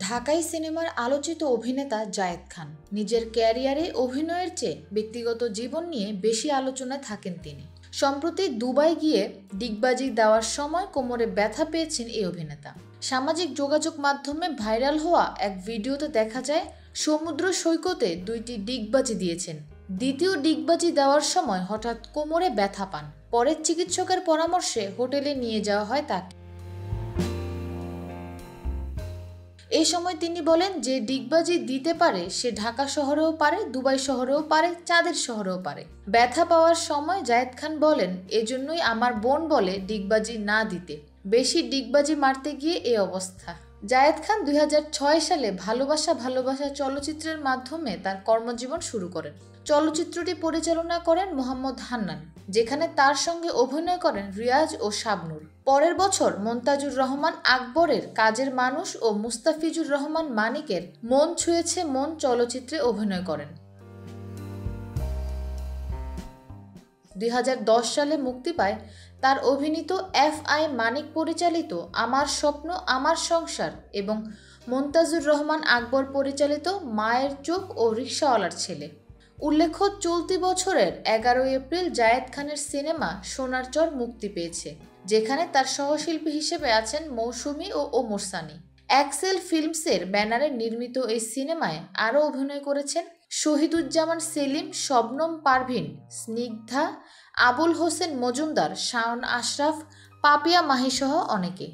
ঢাকাই সিনেমার আলোচিত অভিনেতা জায়েদ খান নিজের ক্যারিয়ারে অভিনয়ের চেয়ে ব্যক্তিগত জীবন নিয়ে বেশি আলোচনায় থাকেন তিনি। সম্প্রতি দুবাই গিয়ে ডিগবাজি দেওয়ার সময় কোমরে ব্যথা পেয়েছেন এই অভিনেতা। সামাজিক যোগাযোগ মাধ্যমে ভাইরাল হওয়া এক ভিডিওতে দেখা যায় সমুদ্র সৈকতে 2টি ডিগবাজি দিয়েছেন। দ্বিতীয় ডিগবাজি দেওয়ার সময় হঠাৎ কোমরে ব্যথা পান। পরে চিকিৎসকের পরামর্শে হোটেলে নিয়ে যাওয়া হয় তাকে। এই সময় তিনি বলেন, যে ডিগবাজি দিতে পারে সে ঢাকা শহরেও পারে, দুবাই শহরেও পারে, চাঁদের শহরেও পারে। ব্যথা পাওয়ার সময় জায়েদ খান বলেন, এজন্যই আমার বোন বলে ডিগবাজি না দিতে, বেশি ডিগবাজি মারতে গিয়ে এই অবস্থা। জায়েদ খান 2006 সালে ভালোবাসা ভালোবাসা চলচ্চিত্রের মাধ্যমে তার কর্মজীবন শুরু করেন। চলচ্চিত্রটি পরিচালনা করেন মোহাম্মদ হান্নান, যেখানে তার সঙ্গে অভিনয় করেন রিয়াজ ও শাবনূর। পরের বছর মন্তাজুর রহমান আকবরের কাজের মানুষ ও মুস্তাফিজুর রহমান মানিকের মন ছুঁয়েছে মন চলচ্চিত্রে অভিনয় করেন। 2010 সালে মুক্তি পায় তার অভিনীত FI মানিক পরিচালিত আমার স্বপ্ন আমার সংসার এবং মন্তাজুর রহমান আকবর পরিচালিত মায়ের চোখ ও রিকশাওয়ালার ছেলে। উল্লেখ্য, চলতি বছরের 11 এপ্রিল জায়েদ খানের সিনেমা সোনার চর মুক্তি পেয়েছে, যেখানে তার সহশিল্পী হিসেবে আছেন মৌসুমী ও ওমর সানি। এক্সেল ফিল্মসের ব্যানারে নির্মিত এই সিনেমায় আরও অভিনয় করেছেন শহীদুজ্জামান সেলিম, শবনম পারভিন, স্নিগ্ধা, আবুল হোসেন মজুমদার, শাওন আশরাফ, পাপিয়া মাহি সহ অনেকে।